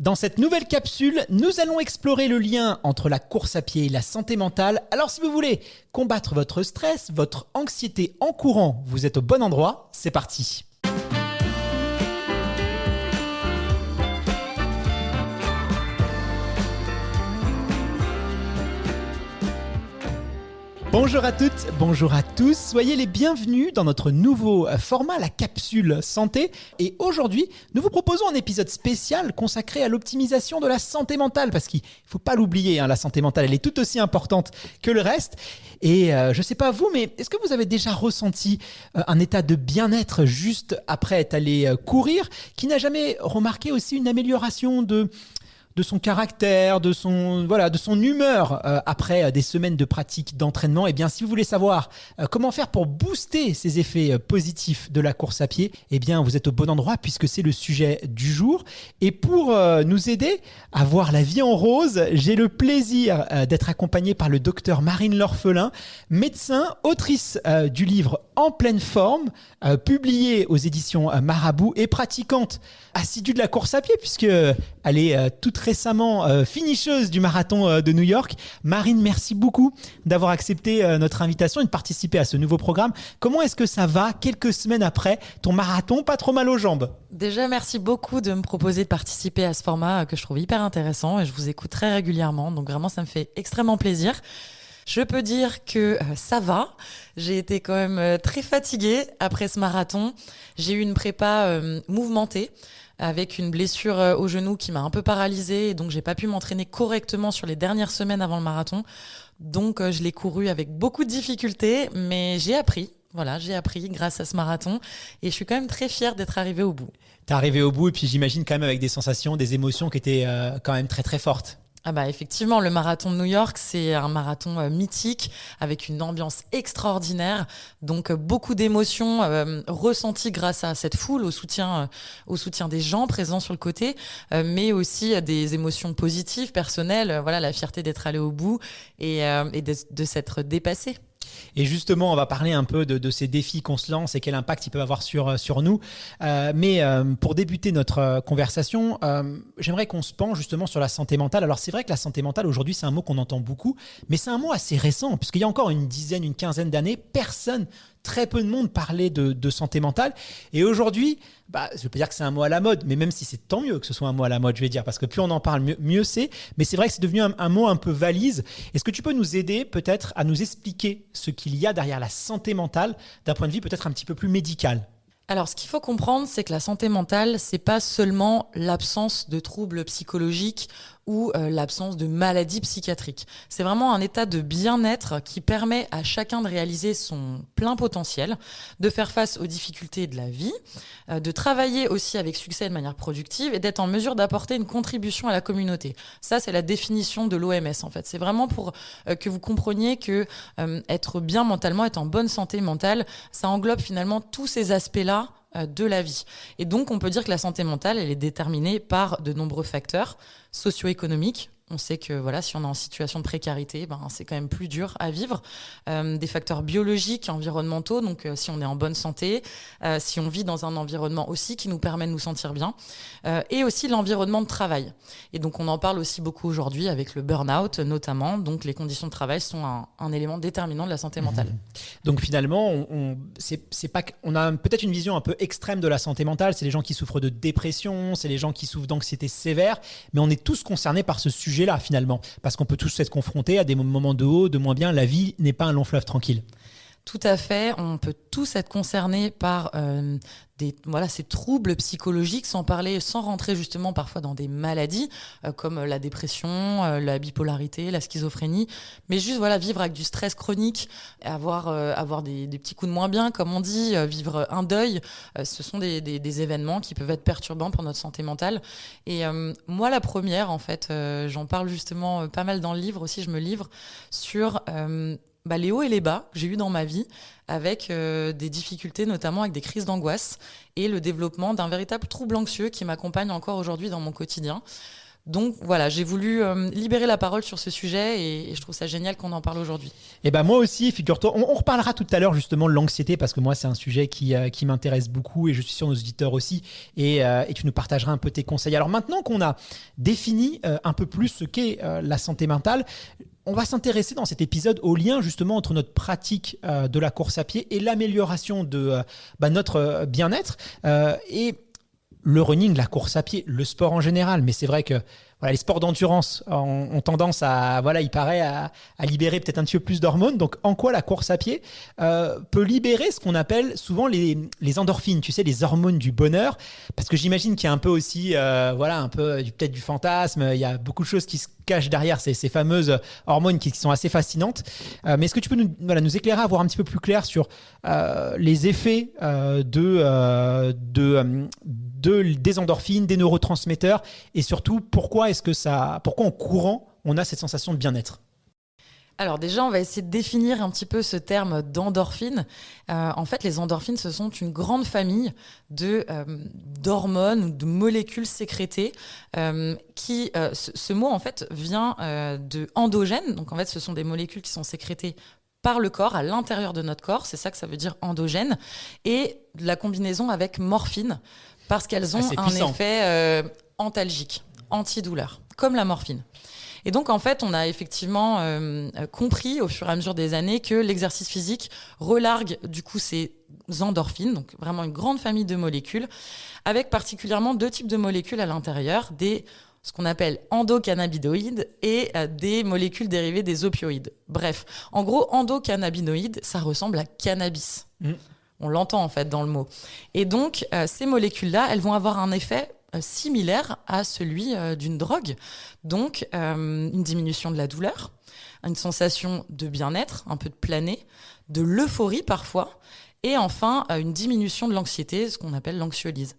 Dans cette nouvelle capsule, nous allons explorer le lien entre la course à pied et la santé mentale. Alors si vous voulez combattre votre stress, votre anxiété en courant, vous êtes au bon endroit, c'est parti. Bonjour à toutes, bonjour à tous, soyez les bienvenus dans notre nouveau format, la capsule santé. Et aujourd'hui, nous vous proposons un épisode spécial consacré à l'optimisation de la santé mentale, parce qu'il ne faut pas l'oublier, la santé mentale, elle est tout aussi importante que le reste. Et je ne sais pas vous, mais est-ce que vous avez déjà ressenti un état de bien-être juste après être allé courir, qui n'a jamais remarqué aussi une amélioration de son caractère, de son humeur après des semaines de pratique d'entraînement? Eh bien, si vous voulez savoir comment faire pour booster ces effets positifs de la course à pied, eh bien, vous êtes au bon endroit puisque c'est le sujet du jour. Et pour nous aider à voir la vie en rose, j'ai le plaisir d'être accompagné par le docteur Marine L'Orphelin, médecin, autrice du livre En pleine forme, publié aux éditions Marabout et pratiquante assidue de la course à pied puisque elle est toute récemment finisheuse du marathon de New York. Marine, merci beaucoup d'avoir accepté notre invitation et de participer à ce nouveau programme. Comment est-ce que ça va quelques semaines après ton marathon? Pas trop mal aux jambes? Déjà, merci beaucoup de me proposer de participer à ce format que je trouve hyper intéressant et je vous écoute très régulièrement. Donc vraiment, ça me fait extrêmement plaisir. Je peux dire que ça va. J'ai été quand même très fatiguée après ce marathon. J'ai eu une prépa mouvementée avec une blessure au genou qui m'a un peu paralysée et donc j'ai pas pu m'entraîner correctement sur les dernières semaines avant le marathon. Donc je l'ai couru avec beaucoup de difficultés, mais j'ai appris. Voilà, j'ai appris grâce à ce marathon et je suis quand même très fière d'être arrivée au bout. T'es arrivée au bout et puis j'imagine quand même avec des sensations, des émotions qui étaient quand même très très fortes. Ah bah effectivement, le marathon de New York, c'est un marathon mythique avec une ambiance extraordinaire. Donc beaucoup d'émotions ressenties grâce à cette foule, au soutien des gens présents sur le côté, mais aussi des émotions positives, personnelles. Voilà, la fierté d'être allé au bout et de s'être dépassé. Et justement, on va parler un peu de ces défis qu'on se lance et quel impact ils peuvent avoir sur nous. Mais pour débuter notre conversation, j'aimerais qu'on se penche justement sur la santé mentale. Alors c'est vrai que la santé mentale, aujourd'hui, c'est un mot qu'on entend beaucoup, mais c'est un mot assez récent, puisqu'il y a encore une quinzaine d'années, très peu de monde parlait de santé mentale. Et aujourd'hui, je ne veux pas dire que c'est un mot à la mode, mais même si c'est tant mieux que ce soit un mot à la mode, je vais dire, parce que plus on en parle, mieux c'est. Mais c'est vrai que c'est devenu un mot un peu valise. Est-ce que tu peux nous aider peut-être à nous expliquer ce qu'il y a derrière la santé mentale d'un point de vue peut-être un petit peu plus médical? Alors, ce qu'il faut comprendre, c'est que la santé mentale, c'est pas seulement l'absence de troubles psychologiques ou l'absence de maladies psychiatriques. C'est vraiment un état de bien-être qui permet à chacun de réaliser son plein potentiel, de faire face aux difficultés de la vie, de travailler aussi avec succès de manière productive et d'être en mesure d'apporter une contribution à la communauté. Ça, c'est la définition de l'OMS en fait. C'est vraiment pour que vous compreniez que être bien mentalement, être en bonne santé mentale, ça englobe finalement tous ces aspects-là de la vie. Et donc, on peut dire que la santé mentale, elle est déterminée par de nombreux facteurs socio-économiques. On sait que voilà, si on est en situation de précarité, c'est quand même plus dur à vivre. Des facteurs biologiques, environnementaux, donc si on est en bonne santé, si on vit dans un environnement aussi qui nous permet de nous sentir bien, et aussi l'environnement de travail. Et donc on en parle aussi beaucoup aujourd'hui avec le burn-out notamment. Donc les conditions de travail sont un élément déterminant de la santé mentale. Donc finalement, on a peut-être une vision un peu extrême de la santé mentale. C'est les gens qui souffrent de dépression, c'est les gens qui souffrent d'anxiété sévère, mais on est tous concernés par ce sujet-là finalement, parce qu'on peut tous être confrontés à des moments de haut, de moins bien. La vie n'est pas un long fleuve tranquille. Tout à fait, on peut tous être concernés par ces troubles psychologiques, sans rentrer justement parfois dans des maladies comme la dépression, la bipolarité, la schizophrénie, mais juste vivre avec du stress chronique, avoir des petits coups de moins bien, comme on dit, vivre un deuil, ce sont des événements qui peuvent être perturbants pour notre santé mentale. Et moi, la première, en fait, j'en parle justement pas mal dans le livre aussi, je me livre sur les hauts et les bas que j'ai eu dans ma vie, avec des difficultés, notamment avec des crises d'angoisse et le développement d'un véritable trouble anxieux qui m'accompagne encore aujourd'hui dans mon quotidien. Donc voilà, j'ai voulu libérer la parole sur ce sujet et je trouve ça génial qu'on en parle aujourd'hui. Et ben moi aussi, figure-toi, on reparlera tout à l'heure justement de l'anxiété parce que moi c'est un sujet qui m'intéresse beaucoup et je suis sûr nos auditeurs aussi et tu nous partageras un peu tes conseils. Alors maintenant qu'on a défini un peu plus ce qu'est la santé mentale, on va s'intéresser dans cet épisode au lien justement entre notre pratique de la course à pied et l'amélioration de notre bien-être et le running, la course à pied, le sport en général. Mais c'est vrai que voilà, les sports d'endurance ont tendance à, voilà, il paraît, à libérer peut-être un petit peu plus d'hormones. Donc, en quoi la course à pied peut libérer ce qu'on appelle souvent les endorphines, tu sais, les hormones du bonheur. Parce que j'imagine qu'il y a un peu aussi, voilà, un peu peut-être du fantasme. Il y a beaucoup de choses qui se cachent derrière ces fameuses hormones qui sont assez fascinantes. Mais est-ce que tu peux nous éclairer, à voir un petit peu plus clair sur les effets des endorphines, des neurotransmetteurs et surtout pourquoi en courant on a cette sensation de bien-être? Alors déjà, on va essayer de définir un petit peu ce terme d'endorphine. En fait, les endorphines, ce sont une grande famille d'hormones ou de molécules sécrétées ce mot, en fait, vient de endogène. Donc, en fait, ce sont des molécules qui sont sécrétées par le corps, à l'intérieur de notre corps. C'est ça que ça veut dire endogène. Et de la combinaison avec morphine, parce qu'elles ont un effet antalgique, antidouleur, comme la morphine. Et donc, en fait, on a effectivement compris au fur et à mesure des années que l'exercice physique relargue du coup ces endorphines, donc vraiment une grande famille de molécules, avec particulièrement 2 types de molécules à l'intérieur, ce qu'on appelle endocannabinoïdes et des molécules dérivées des opioïdes. Bref, en gros, endocannabinoïdes, ça ressemble à cannabis. On l'entend en fait dans le mot. Et donc, ces molécules-là, elles vont avoir un effet similaire à celui d'une drogue. Donc, une diminution de la douleur, une sensation de bien-être, un peu de planer, de l'euphorie parfois, et enfin, une diminution de l'anxiété, ce qu'on appelle l'anxiolyse.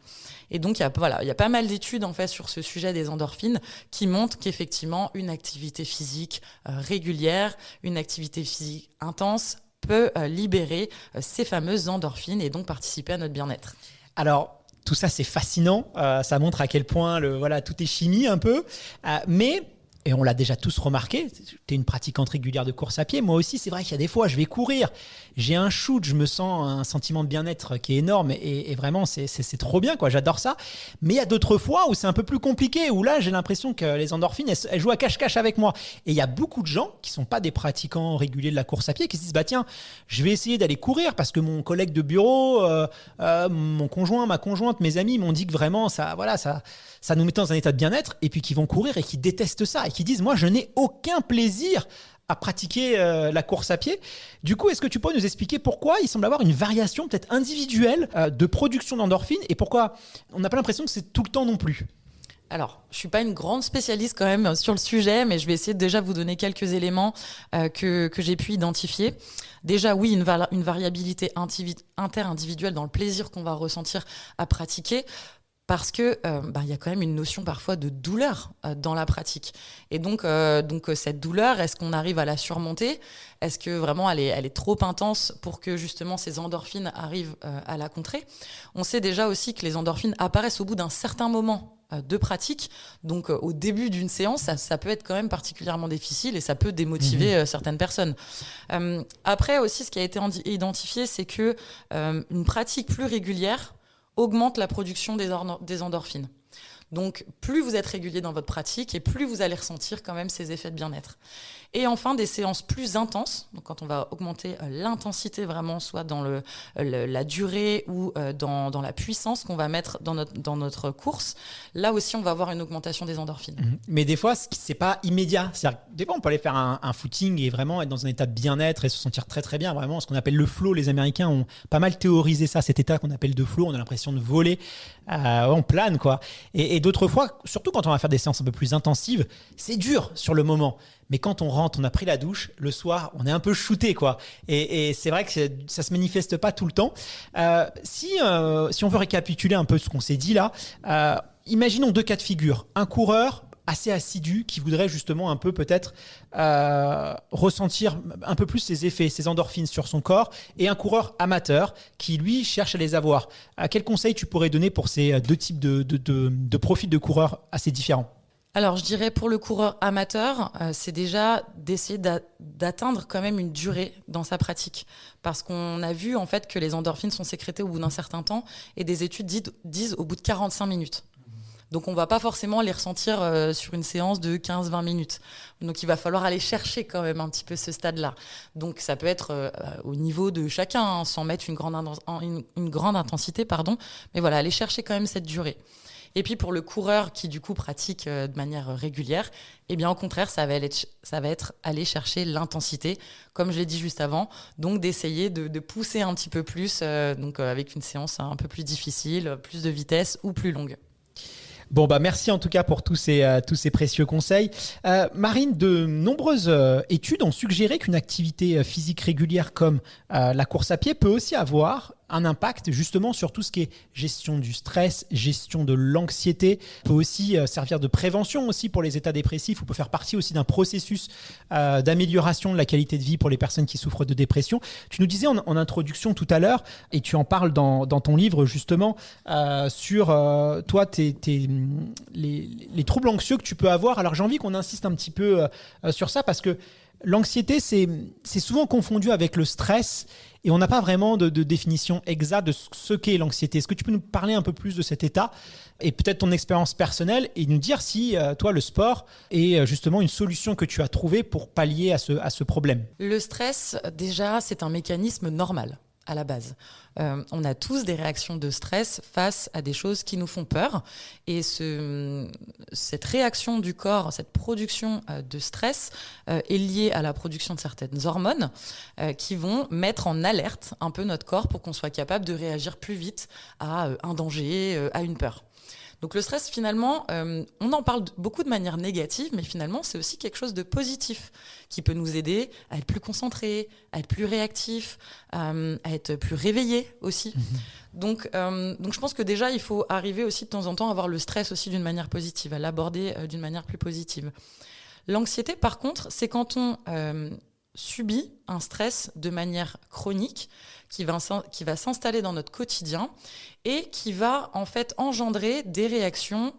Et donc, il y a pas mal d'études en fait sur ce sujet des endorphines qui montrent qu'effectivement, une activité physique régulière, une activité physique intense peut libérer ces fameuses endorphines et donc participer à notre bien-être. Alors, tout ça, c'est fascinant. Ça montre à quel point tout est chimie un peu. Mais, et on l'a déjà tous remarqué, tu es une pratiquante régulière de course à pied. Moi aussi, c'est vrai qu'il y a des fois, je vais courir. J'ai un shoot, je me sens un sentiment de bien-être qui est énorme. Et vraiment, c'est trop bien, quoi. J'adore ça. Mais il y a d'autres fois où c'est un peu plus compliqué, où là, j'ai l'impression que les endorphines, elles jouent à cache-cache avec moi. Et il y a beaucoup de gens qui ne sont pas des pratiquants réguliers de la course à pied qui se disent, bah tiens, je vais essayer d'aller courir parce que mon collègue de bureau, mon conjoint, ma conjointe, mes amis m'ont dit que vraiment, ça nous met dans un état de bien-être. Et puis qui vont courir et qui détestent ça et qui disent, moi, je n'ai aucun plaisir à pratiquer la course à pied. Du coup, est-ce que tu peux nous expliquer pourquoi il semble avoir une variation peut-être individuelle de production d'endorphines et pourquoi on n'a pas l'impression que c'est tout le temps non plus? Alors, je suis pas une grande spécialiste quand même sur le sujet, mais je vais essayer de déjà vous donner quelques éléments que j'ai pu identifier. Déjà, oui, une variabilité inter-individuelle dans le plaisir qu'on va ressentir à pratiquer. Parce que y a quand même une notion parfois de douleur dans la pratique. Et donc cette douleur, est-ce qu'on arrive à la surmonter? Est-ce que vraiment elle est trop intense pour que justement ces endorphines arrivent à la contrer? On sait déjà aussi que les endorphines apparaissent au bout d'un certain moment de pratique. Donc au début d'une séance, ça peut être quand même particulièrement difficile et ça peut démotiver certaines personnes. Après aussi, ce qui a été identifié, c'est que une pratique plus régulière augmente la production des endorphines. Donc, plus vous êtes régulier dans votre pratique et plus vous allez ressentir quand même ces effets de bien-être. Et enfin, des séances plus intenses, donc quand on va augmenter l'intensité vraiment, soit dans la durée ou dans la puissance qu'on va mettre dans notre course, là aussi, on va avoir une augmentation des endorphines. Mais des fois, c'est pas immédiat. C'est-à-dire, des fois, on peut aller faire un footing et vraiment être dans un état de bien-être et se sentir très très bien. Vraiment, ce qu'on appelle le flow. Les Américains ont pas mal théorisé ça, cet état qu'on appelle de flow. On a l'impression de voler, on plane, quoi. Et d'autres fois, surtout quand on va faire des séances un peu plus intensives, c'est dur sur le moment. Mais quand on rentre, on a pris la douche, le soir, on est un peu shooté, quoi. Et c'est vrai que ça se manifeste pas tout le temps. Si on veut récapituler un peu ce qu'on s'est dit là, imaginons 2 cas de figure. Un coureur assez assidu qui voudrait justement un peu peut-être ressentir un peu plus ses effets, ses endorphines sur son corps, et un coureur amateur qui lui cherche à les avoir. Quel conseil tu pourrais donner pour ces 2 types de profils de coureurs assez différents? Alors, je dirais pour le coureur amateur, c'est déjà d'essayer d'atteindre quand même une durée dans sa pratique. Parce qu'on a vu en fait que les endorphines sont sécrétées au bout d'un certain temps et des études disent au bout de 45 minutes. Donc, on ne va pas forcément les ressentir sur une séance de 15-20 minutes. Donc, il va falloir aller chercher quand même un petit peu ce stade-là. Donc, ça peut être au niveau de chacun, hein, sans mettre une grande intensité, pardon. Mais voilà, aller chercher quand même cette durée. Et puis, pour le coureur qui, du coup, pratique de manière régulière, eh bien, au contraire, ça va être aller chercher l'intensité, comme je l'ai dit juste avant. Donc, d'essayer de pousser un petit peu plus, avec une séance un peu plus difficile, plus de vitesse ou plus longue. Bon, merci en tout cas pour tous ces précieux conseils. Marine, de nombreuses études ont suggéré qu'une activité physique régulière comme la course à pied peut aussi avoir un impact justement sur tout ce qui est gestion du stress, gestion de l'anxiété, peut aussi servir de prévention aussi pour les états dépressifs, ou peut faire partie aussi d'un processus d'amélioration de la qualité de vie pour les personnes qui souffrent de dépression. Tu nous disais en introduction tout à l'heure, et tu en parles dans ton livre justement, sur toi, les troubles anxieux que tu peux avoir. Alors j'ai envie qu'on insiste un petit peu sur ça, parce que l'anxiété, c'est souvent confondu avec le stress, et on n'a pas vraiment de définition exacte de ce qu'est l'anxiété. Est-ce que tu peux nous parler un peu plus de cet état et peut-être ton expérience personnelle, et nous dire si toi, le sport est justement une solution que tu as trouvée pour pallier à ce problème? Le stress, déjà, c'est un mécanisme normal à la base. On a tous des réactions de stress face à des choses qui nous font peur. Et cette réaction du corps, cette production de stress est liée à la production de certaines hormones qui vont mettre en alerte un peu notre corps pour qu'on soit capable de réagir plus vite à un danger, à une peur. Donc le stress, finalement, on en parle beaucoup de manière négative, mais finalement, c'est aussi quelque chose de positif qui peut nous aider à être plus concentrés, à être plus réactifs, à être plus réveillés aussi. Donc je pense que déjà, il faut arriver aussi de temps en temps à voir le stress aussi d'une manière positive, à l'aborder d'une manière plus positive. L'anxiété, par contre, c'est quand on subit un stress de manière chronique qui va s'installer dans notre quotidien et qui va en fait engendrer des réactions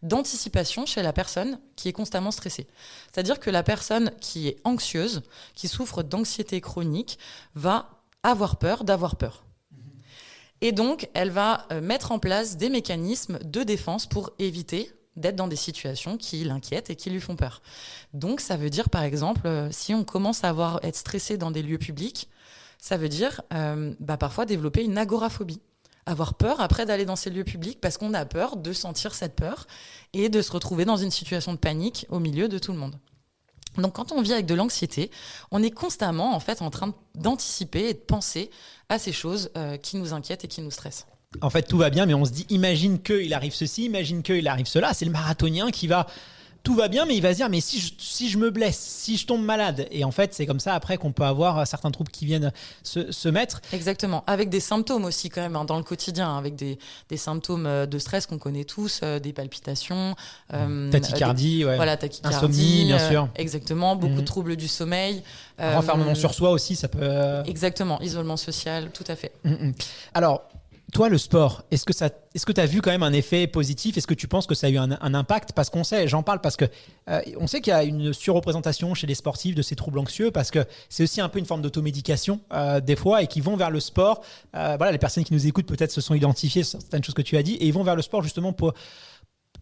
d'anticipation chez la personne qui est constamment stressée. C'est-à-dire que la personne qui est anxieuse, qui souffre d'anxiété chronique, va avoir peur d'avoir peur. Et donc, elle va mettre en place des mécanismes de défense pour éviter d'être dans des situations qui l'inquiètent et qui lui font peur. Donc, ça veut dire, par exemple, si on commence à être stressé dans des lieux publics, ça veut dire parfois développer une agoraphobie. Avoir peur après d'aller dans ces lieux publics parce qu'on a peur de sentir cette peur et de se retrouver dans une situation de panique au milieu de tout le monde. Donc, quand on vit avec de l'anxiété, on est constamment en fait en train d'anticiper et de penser à ces choses qui nous inquiètent et qui nous stressent. En fait, tout va bien, mais on se dit, imagine qu'il arrive ceci, imagine qu'il arrive cela. C'est le marathonien qui va... Tout va bien, mais il va se dire, mais si je me blesse, si je tombe malade. Et en fait, c'est comme ça après qu'on peut avoir certains troubles qui viennent se mettre. Exactement, avec des symptômes aussi quand même dans le quotidien, avec des symptômes de stress qu'on connaît tous, des palpitations. Tachycardie, tachycardie. Insomnie, bien sûr. Exactement, beaucoup de troubles du sommeil. Renfermement sur soi aussi, ça peut... Exactement, isolement social, tout à fait. Alors... Toi, le sport, est-ce que tu as vu quand même un effet positif? Est-ce que tu penses que ça a eu un impact? Parce qu'on sait, j'en parle parce que on sait qu'il y a une surreprésentation chez les sportifs de ces troubles anxieux, parce que c'est aussi un peu une forme d'automédication des fois, et qui vont vers le sport. Les personnes qui nous écoutent peut-être se sont identifiées sur certaines choses que tu as dit, et ils vont vers le sport justement pour...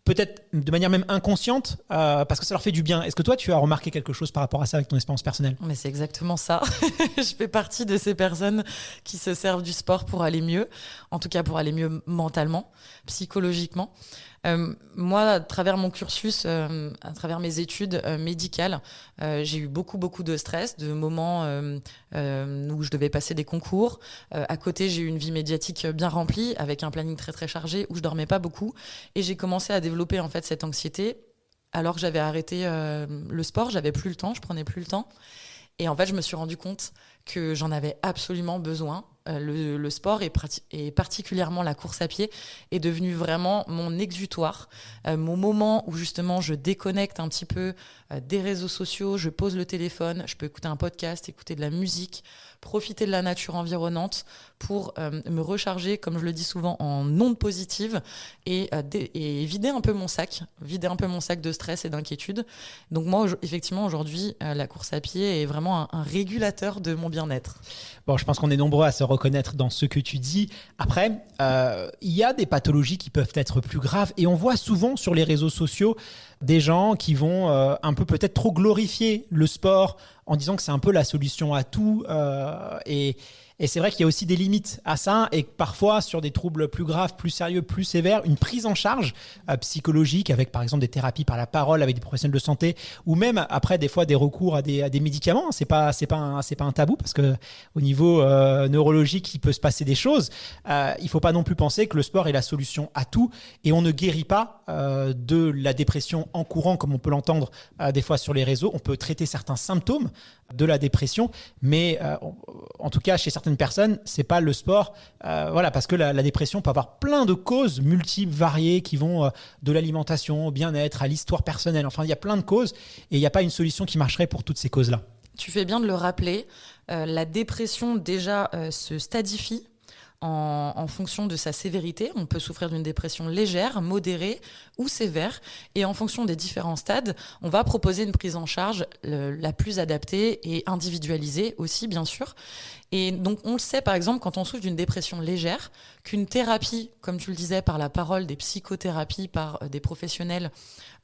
peut-être de manière même inconsciente, parce que ça leur fait du bien. Est-ce que toi, tu as remarqué quelque chose par rapport à ça avec ton expérience personnelle? Mais c'est exactement ça. Je fais partie de ces personnes qui se servent du sport pour aller mieux, en tout cas pour aller mieux mentalement, psychologiquement. Moi, à travers mon cursus, à travers mes études médicales, j'ai eu beaucoup de stress, de moments où je devais passer des concours. À côté, j'ai eu une vie médiatique bien remplie, avec un planning très très chargé, où je dormais pas beaucoup. Et j'ai commencé à développer en fait cette anxiété, alors que j'avais arrêté le sport, j'avais plus le temps, je prenais plus le temps. Et en fait, je me suis rendu compte que j'en avais absolument besoin. Le sport et particulièrement la course à pied est devenu vraiment mon exutoire, mon moment où justement je déconnecte un petit peu des réseaux sociaux, je pose le téléphone, je peux écouter un podcast, écouter de la musique, profiter de la nature environnante pour me recharger, comme je le dis souvent, en ondes positives et vider un peu mon sac de stress et d'inquiétude. Donc moi, effectivement, aujourd'hui, la course à pied est vraiment un régulateur de mon bien-être. Bon, je pense qu'on est nombreux à se reconnaître dans ce que tu dis. Après, il y a des pathologies qui peuvent être plus graves et on voit souvent sur les réseaux sociaux des gens qui vont un peu peut-être trop glorifier le sport en disant que c'est un peu la solution à tout. Et c'est vrai qu'il y a aussi des limites à ça et que parfois sur des troubles plus graves, plus sérieux, plus sévères, une prise en charge psychologique avec par exemple des thérapies par la parole avec des professionnels de santé ou même après des fois des recours à des médicaments, c'est pas un tabou parce que au niveau neurologique il peut se passer des choses. Il faut pas non plus penser que le sport est la solution à tout et on ne guérit pas de la dépression en courant comme on peut l'entendre des fois sur les réseaux. On peut traiter certains symptômes de la dépression, mais en tout cas chez certaines personnes, c'est pas le sport, parce que la dépression peut avoir plein de causes multiples, variées, qui vont de l'alimentation au bien-être, à l'histoire personnelle. Enfin, il y a plein de causes et il n'y a pas une solution qui marcherait pour toutes ces causes-là. Tu fais bien de le rappeler. La dépression déjà se stadifie en fonction de sa sévérité. On peut souffrir d'une dépression légère, modérée ou sévère. Et en fonction des différents stades, on va proposer une prise en charge la plus adaptée et individualisée aussi, bien sûr. Et donc, on le sait, par exemple, quand on souffre d'une dépression légère, qu'une thérapie, comme tu le disais, par la parole, des psychothérapies par des professionnels,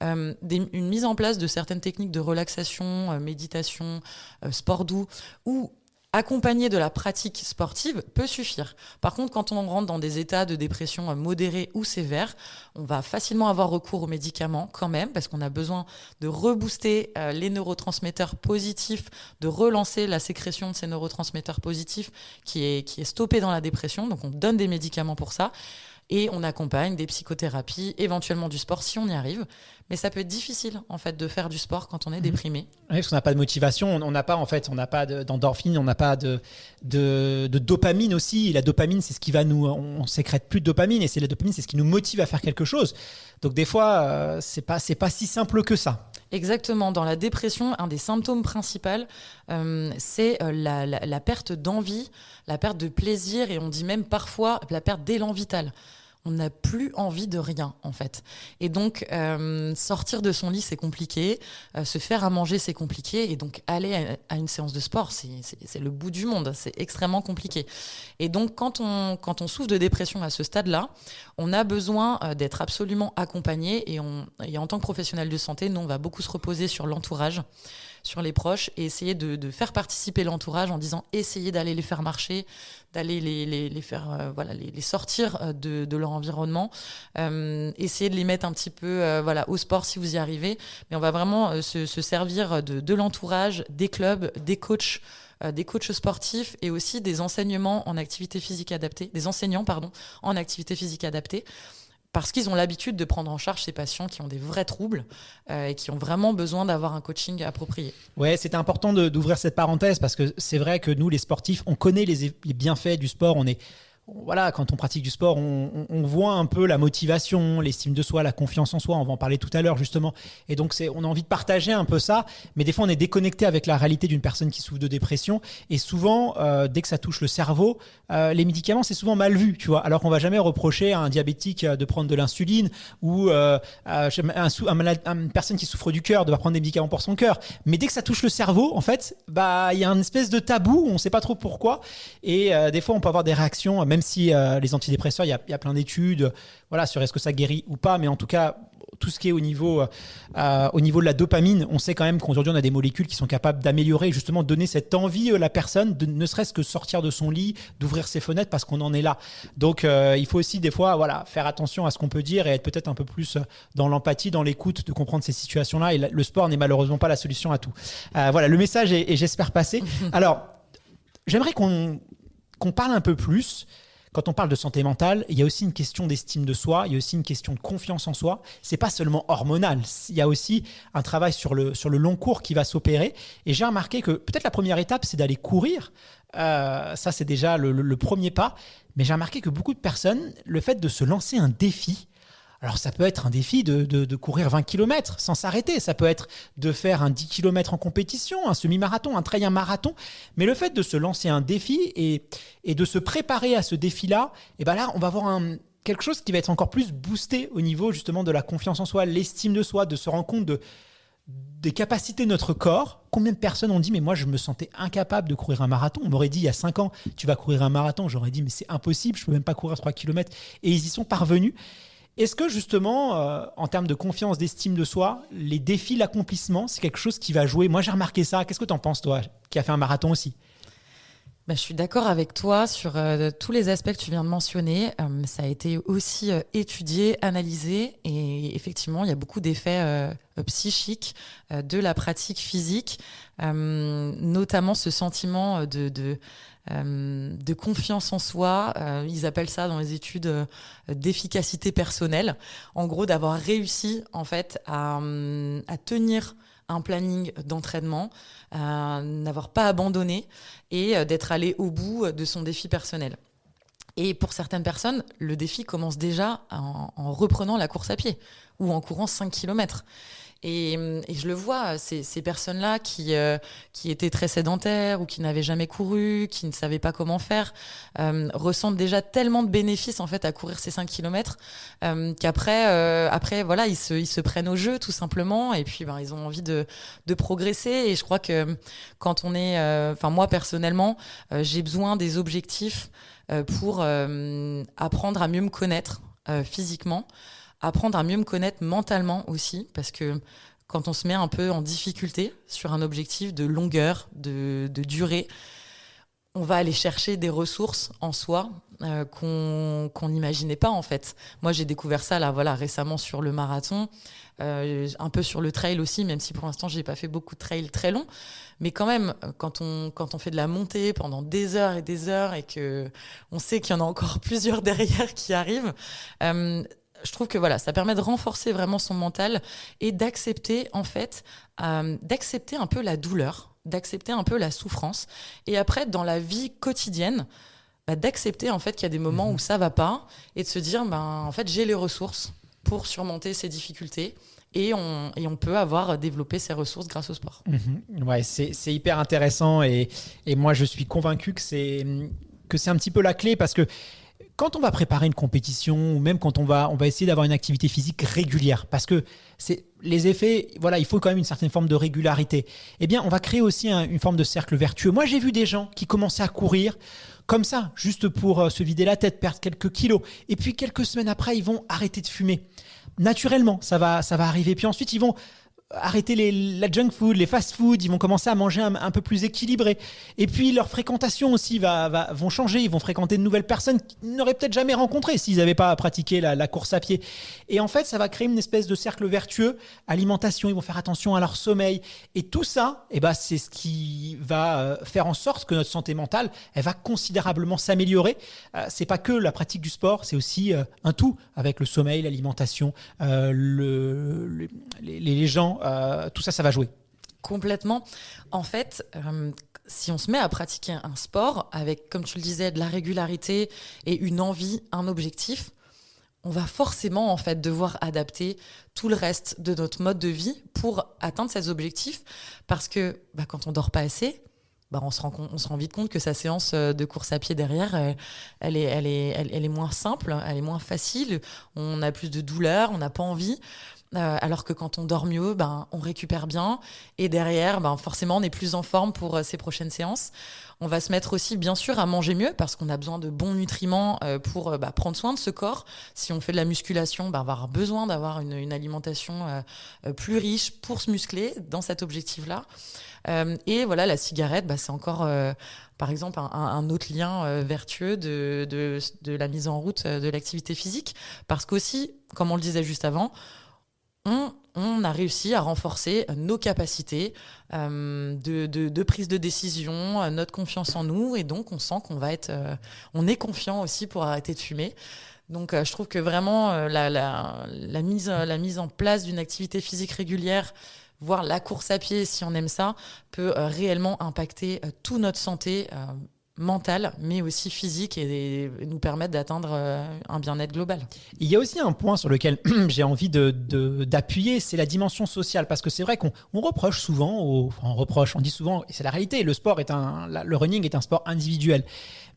une mise en place de certaines techniques de relaxation, méditation, sport doux, ou accompagné de la pratique sportive peut suffire. Par contre, quand on rentre dans des états de dépression modérés ou sévères, on va facilement avoir recours aux médicaments quand même, parce qu'on a besoin de rebooster les neurotransmetteurs positifs, de relancer la sécrétion de ces neurotransmetteurs positifs qui est stoppée dans la dépression. Donc on donne des médicaments pour ça. Et on accompagne des psychothérapies, éventuellement du sport si on y arrive. Mais ça peut être difficile en fait de faire du sport quand on est déprimé. Oui, parce qu'on n'a pas de motivation, on n'a pas d'endorphine, on n'a pas de dopamine aussi. Et la dopamine, c'est ce qui va on sécrète plus de dopamine et c'est la dopamine, c'est ce qui nous motive à faire quelque chose. Donc des fois, c'est pas si simple que ça. Exactement. Dans la dépression, un des symptômes principaux, c'est la perte d'envie, la perte de plaisir et on dit même parfois la perte d'élan vital. On n'a plus envie de rien, en fait. Et donc, sortir de son lit, c'est compliqué. Se faire à manger, c'est compliqué. Et donc, aller à une séance de sport, c'est le bout du monde. C'est extrêmement compliqué. Et donc, quand on souffre de dépression à ce stade-là, on a besoin d'être absolument accompagné. Et en tant que professionnel de santé, nous, on va beaucoup se reposer sur l'entourage, sur les proches et essayer de faire participer l'entourage en disant essayez d'aller les faire marcher, d'aller les faire les sortir de leur environnement, essayer de les mettre un petit peu au sport si vous y arrivez, mais on va vraiment se servir de l'entourage, des clubs, des coachs sportifs et aussi des enseignants en activité physique adaptée, en activité physique adaptée. Parce qu'ils ont l'habitude de prendre en charge ces patients qui ont des vrais troubles et qui ont vraiment besoin d'avoir un coaching approprié. Ouais, c'était important d'ouvrir cette parenthèse parce que c'est vrai que nous, les sportifs, on connaît les bienfaits du sport. Quand on pratique du sport, on voit un peu la motivation, l'estime de soi, la confiance en soi. On va en parler tout à l'heure justement. Et donc, on a envie de partager un peu ça. Mais des fois, on est déconnecté avec la réalité d'une personne qui souffre de dépression. Et souvent, dès que ça touche le cerveau, les médicaments, c'est souvent mal vu, tu vois. Alors qu'on va jamais reprocher à un diabétique de prendre de l'insuline ou à une personne qui souffre du cœur de prendre des médicaments pour son cœur. Mais dès que ça touche le cerveau, en fait, il y a une espèce de tabou. On ne sait pas trop pourquoi. Et des fois, on peut avoir des réactions, même si les antidépresseurs, il y a plein d'études sur est-ce que ça guérit ou pas, mais en tout cas, tout ce qui est au niveau de la dopamine, on sait quand même qu'aujourd'hui, on a des molécules qui sont capables d'améliorer, justement, donner cette envie à la personne, de ne serait-ce que sortir de son lit, d'ouvrir ses fenêtres parce qu'on en est là. Donc, il faut aussi des fois faire attention à ce qu'on peut dire et être peut-être un peu plus dans l'empathie, dans l'écoute, de comprendre ces situations-là. Et le sport n'est malheureusement pas la solution à tout. Le message est j'espère passé. Alors, j'aimerais qu'on parle un peu plus. quand on parle de santé mentale, il y a aussi une question d'estime de soi, il y a aussi une question de confiance en soi. C'est pas seulement hormonal, il y a aussi un travail sur le long cours qui va s'opérer. Et j'ai remarqué que peut-être la première étape, c'est d'aller courir. Ça, c'est déjà le premier pas. Mais j'ai remarqué que beaucoup de personnes, le fait de se lancer un défi, alors ça peut être un défi de courir 20 km sans s'arrêter, ça peut être de faire un 10 km en compétition, un semi-marathon, un trail, un marathon, mais le fait de se lancer un défi et de se préparer à ce défi-là, et ben là on va avoir quelque chose qui va être encore plus boosté au niveau justement de la confiance en soi, l'estime de soi, de se rendre compte des capacités de notre corps. Combien de personnes ont dit mais moi je me sentais incapable de courir un marathon, on m'aurait dit il y a 5 ans tu vas courir un marathon, j'aurais dit mais c'est impossible, je peux même pas courir 3 km, et ils y sont parvenus. Est-ce que justement, en termes de confiance, d'estime de soi, les défis, l'accomplissement, c'est quelque chose qui va jouer? Moi, j'ai remarqué ça. Qu'est-ce que tu en penses, toi, qui as fait un marathon aussi? Je suis d'accord avec toi sur tous les aspects que tu viens de mentionner. Ça a été aussi étudié, analysé, et effectivement, il y a beaucoup d'effets psychiques de la pratique physique, notamment ce sentiment de confiance en soi. Ils appellent ça dans les études d'efficacité personnelle. En gros, d'avoir réussi en fait à tenir un planning d'entraînement, n'avoir pas abandonné et d'être allé au bout de son défi personnel. Et pour certaines personnes, le défi commence déjà en reprenant la course à pied ou en courant 5 km. Et je le vois, ces personnes-là qui étaient très sédentaires ou qui n'avaient jamais couru, qui ne savaient pas comment faire, ressentent déjà tellement de bénéfices en fait à courir ces 5 km qu'après voilà, ils se prennent au jeu tout simplement, et puis ils ont envie de progresser. Et je crois que quand on est, moi personnellement, j'ai besoin des objectifs pour apprendre à mieux me connaître physiquement, apprendre à mieux me connaître mentalement aussi, parce que quand on se met un peu en difficulté sur un objectif de longueur, de durée, on va aller chercher des ressources en soi qu'on n'imaginait pas en fait. Moi, j'ai découvert ça là, voilà, récemment sur le marathon, un peu sur le trail aussi, même si pour l'instant, j'ai pas fait beaucoup de trails très longs. Mais quand même, quand on fait de la montée pendant des heures et des heures et que on sait qu'il y en a encore plusieurs derrière qui arrivent, je trouve que voilà, ça permet de renforcer vraiment son mental et d'accepter en fait, d'accepter un peu la douleur, d'accepter un peu la souffrance, et après dans la vie quotidienne, d'accepter en fait qu'il y a des moments où ça va pas, et de se dire en fait j'ai les ressources pour surmonter ces difficultés. Et on peut avoir développé ces ressources grâce au sport. Ouais, c'est hyper intéressant, et moi je suis convaincu que c'est un petit peu la clé, parce que quand on va préparer une compétition, ou même quand on va essayer d'avoir une activité physique régulière, parce que les effets, voilà, il faut quand même une certaine forme de régularité, eh bien, on va créer aussi une forme de cercle vertueux. Moi, j'ai vu des gens qui commençaient à courir comme ça, juste pour se vider la tête, perdre quelques kilos, et puis quelques semaines après, ils vont arrêter de fumer. Naturellement, ça va arriver. Puis ensuite, ils vont arrêter la junk food, les fast food, ils vont commencer à manger un peu plus équilibré. Et puis leur fréquentation aussi vont changer, ils vont fréquenter de nouvelles personnes qu'ils n'auraient peut-être jamais rencontrées s'ils n'avaient pas pratiqué la course à pied. Et en fait, ça va créer une espèce de cercle vertueux. Alimentation, ils vont faire attention à leur sommeil. Et tout ça, c'est ce qui va faire en sorte que notre santé mentale, elle va considérablement s'améliorer. C'est pas que la pratique du sport, c'est aussi un tout avec le sommeil, l'alimentation, les gens. Tout ça, ça va jouer. Complètement. En fait, si on se met à pratiquer un sport avec, comme tu le disais, de la régularité et une envie, un objectif, on va forcément en fait devoir adapter tout le reste de notre mode de vie pour atteindre ces objectifs, parce que quand on dort pas assez, on se rend vite compte que sa séance de course à pied derrière, elle est moins simple, elle est moins facile, on a plus de douleur, on n'a pas envie. Alors que quand on dort mieux, on récupère bien, et derrière, forcément, on est plus en forme pour ces prochaines séances. On va se mettre aussi, bien sûr, à manger mieux, parce qu'on a besoin de bons nutriments pour prendre soin de ce corps. Si on fait de la musculation, on va avoir besoin d'avoir une alimentation plus riche pour se muscler dans cet objectif-là. Et voilà, la cigarette, c'est encore, par exemple, un autre lien vertueux de la mise en route de l'activité physique, parce qu'aussi, comme on le disait juste avant, on a réussi à renforcer nos capacités de prise de décision, notre confiance en nous, et donc on sent on est confiant aussi pour arrêter de fumer. Donc je trouve que vraiment la mise en place d'une activité physique régulière, voire la course à pied si on aime ça, peut réellement impacter toute notre santé mentale, mais aussi physique, et nous permettre d'atteindre un bien-être global. Il y a aussi un point sur lequel j'ai envie d'appuyer, c'est la dimension sociale. Parce que c'est vrai qu'on reproche souvent, on dit souvent, et c'est la réalité, le running est un sport individuel.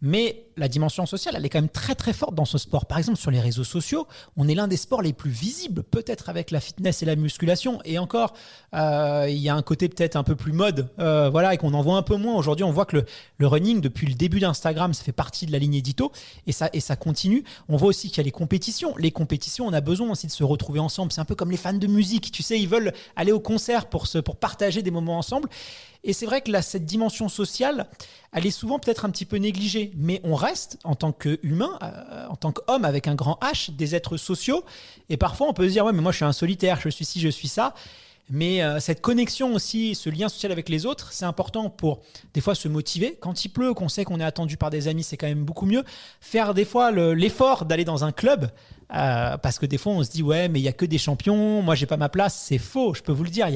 Mais la dimension sociale, elle est quand même très très forte dans ce sport. Par exemple, sur les réseaux sociaux, on est l'un des sports les plus visibles, peut-être avec la fitness et la musculation. Et encore, il y a un côté peut-être un peu plus mode, et qu'on en voit un peu moins. Aujourd'hui, on voit que le running, depuis le début d'Instagram, ça fait partie de la ligne édito, et ça continue. On voit aussi qu'il y a les compétitions. Les compétitions, on a besoin aussi de se retrouver ensemble. C'est un peu comme les fans de musique. Tu sais, ils veulent aller au concert pour partager des moments ensemble. Et c'est vrai que cette dimension sociale, elle est souvent peut-être un petit peu négligée. Mais on reste, en tant qu'humain, en tant qu'homme avec un grand H, des êtres sociaux. Et parfois, on peut se dire, ouais, mais moi, je suis un solitaire, je suis ci, je suis ça. Mais cette connexion aussi, ce lien social avec les autres, c'est important pour des fois se motiver. Quand il pleut, qu'on sait qu'on est attendu par des amis, c'est quand même beaucoup mieux. Faire des fois l'effort d'aller dans un club, parce que des fois on se dit ouais, mais il y a que des champions, moi j'ai pas ma place. C'est faux, je peux vous le dire.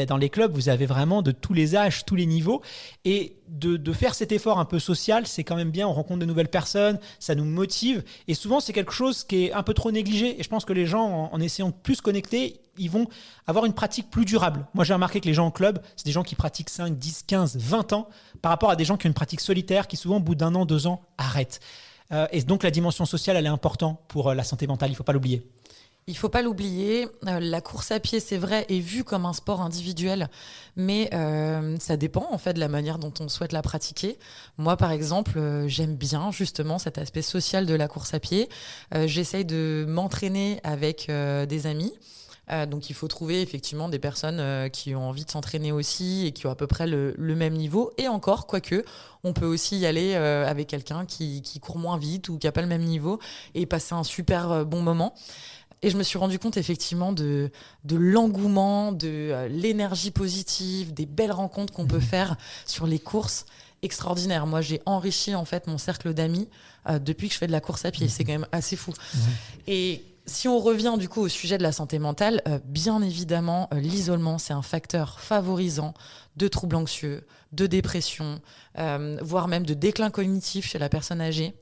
Dans les clubs, vous avez vraiment de tous les âges, tous les niveaux, et de faire cet effort un peu social, c'est quand même bien. On rencontre de nouvelles personnes, ça nous motive, et souvent c'est quelque chose qui est un peu trop négligé. Et je pense que les gens, en essayant de plus se connecter, ils vont avoir une pratique plus durable. Moi, j'ai remarqué que les gens en club, c'est des gens qui pratiquent 5, 10, 15, 20 ans, par rapport à des gens qui ont une pratique solitaire, qui souvent, au bout d'1 an, 2 ans, arrêtent. Et donc, la dimension sociale, elle est importante pour la santé mentale. Il ne faut pas l'oublier. Il ne faut pas l'oublier, la course à pied, c'est vrai, est vue comme un sport individuel, mais ça dépend en fait de la manière dont on souhaite la pratiquer. Moi, par exemple, j'aime bien justement cet aspect social de la course à pied. J'essaye de m'entraîner avec des amis. Donc il faut trouver effectivement des personnes qui ont envie de s'entraîner aussi et qui ont à peu près le même niveau. Et encore, quoique, on peut aussi y aller avec quelqu'un qui court moins vite ou qui n'a pas le même niveau et passer un super bon moment. Et je me suis rendu compte effectivement de l'engouement, de l'énergie positive, des belles rencontres qu'on peut faire sur les courses. Extraordinaire. Moi, j'ai enrichi en fait mon cercle d'amis depuis que je fais de la course à pied. C'est quand même assez fou. Et si on revient du coup au sujet de la santé mentale, bien évidemment, l'isolement, c'est un facteur favorisant de troubles anxieux, de dépression, voire même de déclin cognitif chez la personne âgée,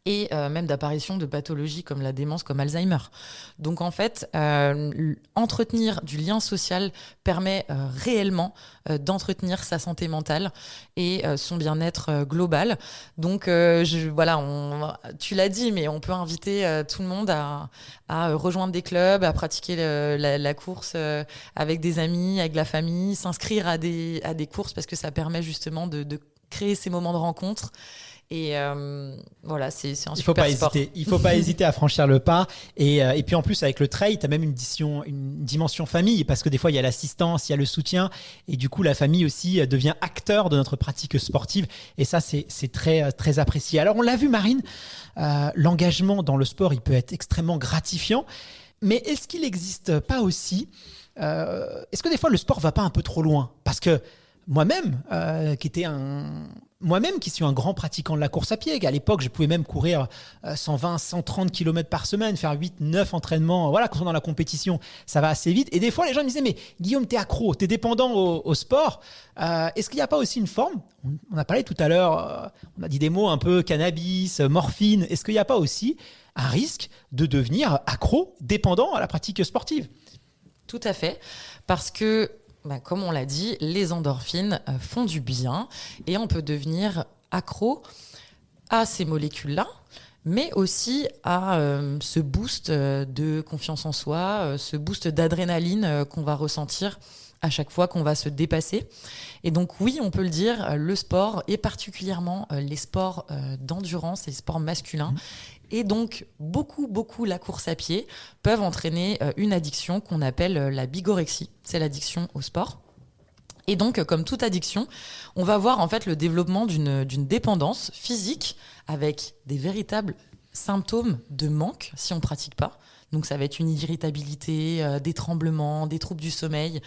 et même d'apparition de pathologies comme la démence, comme Alzheimer. Donc en fait, entretenir du lien social permet réellement d'entretenir sa santé mentale et son bien-être global. Donc tu l'as dit, mais on peut inviter tout le monde à rejoindre des clubs, à pratiquer la course avec des amis, avec la famille, s'inscrire à des courses, parce que ça permet justement de créer ces moments de rencontre. Et voilà, c'est un super sport. Il faut pas hésiter à franchir le pas. Et puis en plus, avec le trail, tu as même une dimension famille, parce que des fois, il y a l'assistance, il y a le soutien. Et du coup, la famille aussi devient acteur de notre pratique sportive. Et ça, c'est très, très apprécié. Alors, on l'a vu, Marine, l'engagement dans le sport, il peut être extrêmement gratifiant. Mais est-ce qu'il n'existe pas aussi... est-ce que des fois, le sport va pas un peu trop loin ? Parce que moi-même, qui suis un grand pratiquant de la course à pied, qu'à l'époque, je pouvais même courir 120, 130 km par semaine, faire 8, 9 entraînements. Voilà, quand on est dans la compétition, ça va assez vite. Et des fois, les gens me disaient, mais Guillaume, t'es accro, t'es dépendant au sport. Est-ce qu'il n'y a pas aussi une forme ? On a parlé tout à l'heure, on a dit des mots un peu cannabis, morphine. Est-ce qu'il n'y a pas aussi un risque de devenir accro, dépendant à la pratique sportive ? Tout à fait, parce que comme on l'a dit, les endorphines font du bien et on peut devenir accro à ces molécules-là, mais aussi à ce boost de confiance en soi, ce boost d'adrénaline qu'on va ressentir à chaque fois qu'on va se dépasser. Et donc oui, on peut le dire, le sport, et particulièrement les sports d'endurance, les sports masculins, et donc beaucoup la course à pied, peuvent entraîner une addiction qu'on appelle la bigorexie. C'est l'addiction au sport. Et donc, comme toute addiction, on va voir en fait le développement d'une dépendance physique avec des véritables symptômes de manque si on ne pratique pas. Donc ça va être une irritabilité, des tremblements, des troubles du sommeil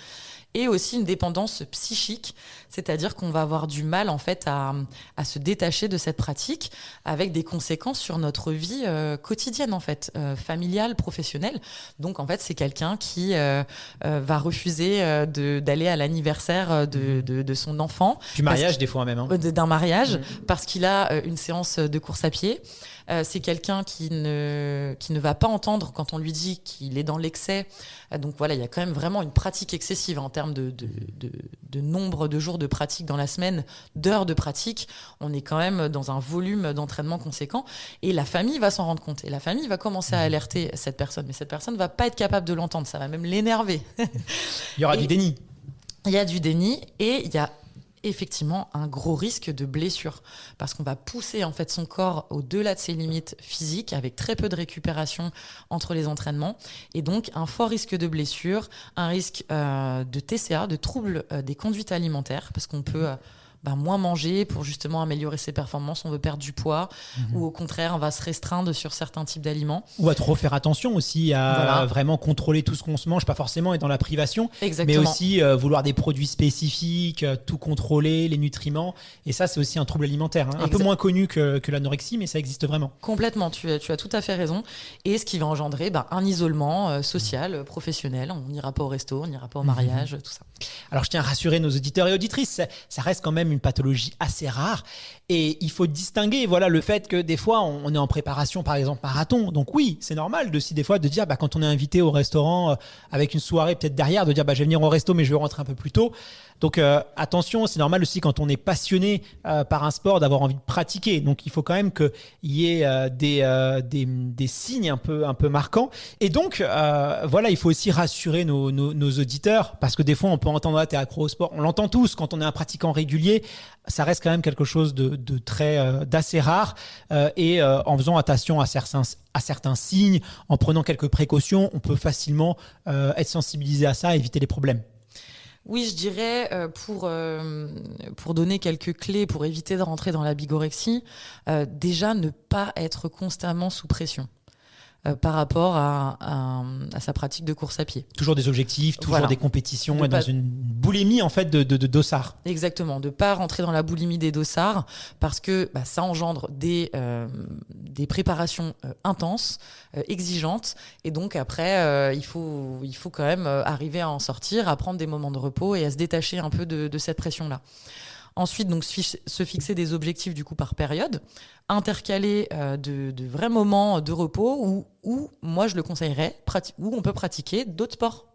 et aussi une dépendance psychique, c'est-à-dire qu'on va avoir du mal en fait à se détacher de cette pratique avec des conséquences sur notre vie quotidienne en fait, familiale, professionnelle. Donc en fait c'est quelqu'un qui va refuser d'aller à l'anniversaire de son enfant. Du mariage des fois même. Hein. D'un mariage parce qu'il a une séance de course à pied. C'est quelqu'un qui ne va pas entendre quand on lui dit qu'il est dans l'excès. Donc voilà, il y a quand même vraiment une pratique excessive en termes de nombre de jours de pratique dans la semaine, d'heures de pratique. On est quand même dans un volume d'entraînement conséquent et la famille va s'en rendre compte. Et la famille va commencer à alerter cette personne. Mais cette personne ne va pas être capable de l'entendre. Ça va même l'énerver. Il y aura du déni. Il y a du déni et il y a effectivement un gros risque de blessure parce qu'on va pousser en fait son corps au-delà de ses limites physiques avec très peu de récupération entre les entraînements et donc un fort risque de blessure, un risque de TCA, de troubles des conduites alimentaires parce qu'on peut moins manger pour justement améliorer ses performances, on veut perdre du poids ou au contraire on va se restreindre sur certains types d'aliments. Ou à trop faire attention aussi à vraiment contrôler tout ce qu'on se mange, pas forcément être dans la privation, Exactement. mais aussi vouloir des produits spécifiques, tout contrôler, les nutriments et ça c'est aussi un trouble alimentaire, un peu moins connu que l'anorexie mais ça existe vraiment. Complètement, tu as tout à fait raison et ce qui va engendrer un isolement social, professionnel, on n'ira pas au resto, on n'ira pas au mariage, tout ça. Alors je tiens à rassurer nos auditeurs et auditrices, ça reste quand même une pathologie assez rare et il faut distinguer le fait que des fois on est en préparation par exemple marathon, donc oui c'est normal des fois de dire quand on est invité au restaurant avec une soirée peut-être derrière de dire je vais venir au resto mais je vais rentrer un peu plus tôt. Donc attention, c'est normal aussi quand on est passionné par un sport d'avoir envie de pratiquer. Donc il faut quand même qu'il y ait des signes un peu marquants. Et donc il faut aussi rassurer nos auditeurs parce que des fois on peut entendre t'es accro au sport. On l'entend tous quand on est un pratiquant régulier. Ça reste quand même quelque chose d'assez rare et en faisant attention à certains signes, en prenant quelques précautions, on peut facilement être sensibilisé à ça et éviter les problèmes. Oui, je dirais, pour donner quelques clés pour éviter de rentrer dans la bigorexie, déjà ne pas être constamment sous pression. Par rapport à sa pratique de course à pied. Toujours des objectifs, toujours des compétitions et dans une boulimie en fait de dossards. Exactement, de ne pas rentrer dans la boulimie des dossards parce que ça engendre des préparations intenses, exigeantes et donc après il faut quand même arriver à en sortir, à prendre des moments de repos et à se détacher un peu de cette pression-là. Ensuite, donc, se fixer des objectifs du coup par période, intercaler de vrais moments de repos où moi je le conseillerais, où on peut pratiquer d'autres sports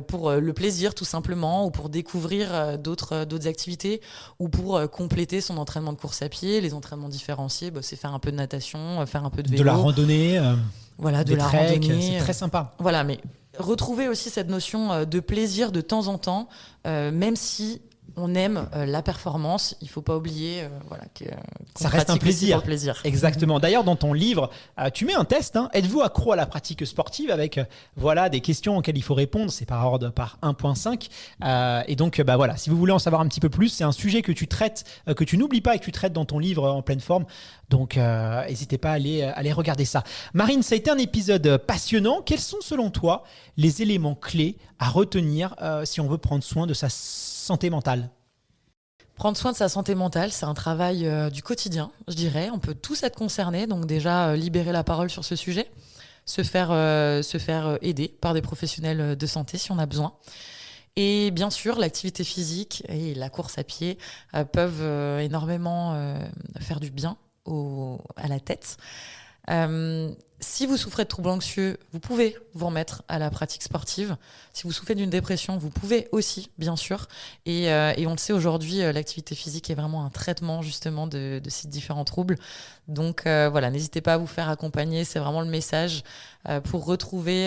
pour le plaisir tout simplement, ou pour découvrir d'autres activités, ou pour compléter son entraînement de course à pied. Les entraînements différenciés, c'est faire un peu de natation, faire un peu de vélo. De la randonnée, de la randonnée. C'est très sympa. Voilà, mais retrouver aussi cette notion de plaisir de temps en temps, même si on aime la performance, il ne faut pas oublier ça reste un plaisir. Plaisir. Exactement. D'ailleurs, dans ton livre, tu mets un test. Êtes-vous accro à la pratique sportive avec des questions auxquelles il faut répondre. C'est par ordre par 1.5. Et donc, si vous voulez en savoir un petit peu plus, c'est un sujet que tu traites, que tu n'oublies pas et que tu traites dans ton livre en pleine forme. Donc, n'hésitez pas à aller regarder ça. Marine, ça a été un épisode passionnant. Quels sont, selon toi, les éléments clés à retenir si on veut prendre soin de sa santé mentale? Prendre soin de sa santé mentale, c'est un travail du quotidien, je dirais. On peut tous être concernés, donc déjà libérer la parole sur ce sujet, se faire aider par des professionnels de santé si on a besoin. Et bien sûr, l'activité physique et la course à pied peuvent énormément faire du bien à la tête. Si vous souffrez de troubles anxieux, vous pouvez vous remettre à la pratique sportive. Si vous souffrez d'une dépression, vous pouvez aussi, bien sûr. Et on le sait aujourd'hui, l'activité physique est vraiment un traitement justement de ces différents troubles. Donc n'hésitez pas à vous faire accompagner. C'est vraiment le message pour retrouver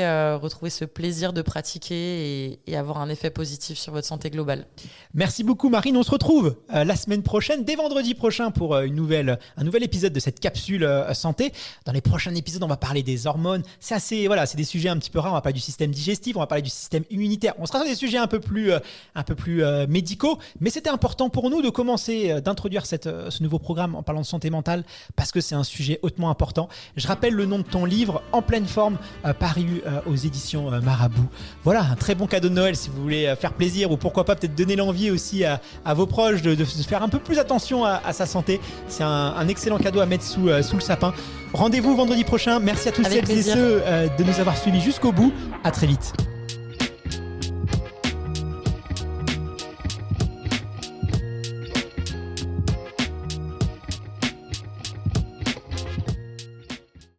ce plaisir de pratiquer et avoir un effet positif sur votre santé globale. Merci beaucoup Marine. On se retrouve la semaine prochaine, dès vendredi prochain, pour un nouvel épisode de cette capsule santé. Dans les prochains épisodes, on va parler des hormones. C'est des sujets un petit peu rares. On va parler du système digestif, on va parler du système immunitaire. On sera sur des sujets un peu plus médicaux, mais c'était important pour nous de commencer, d'introduire ce nouveau programme en parlant de santé mentale parce que c'est un sujet hautement important. Je rappelle le nom de ton livre, En pleine forme, paru aux éditions Marabout. Voilà, un très bon cadeau de Noël si vous voulez faire plaisir ou pourquoi pas peut-être donner l'envie aussi à vos proches de faire un peu plus attention à sa santé. C'est un excellent cadeau à mettre sous le sapin. Rendez-vous vendredi prochain. Merci à tous celles et ceux de nous avoir suivis jusqu'au bout. À très vite.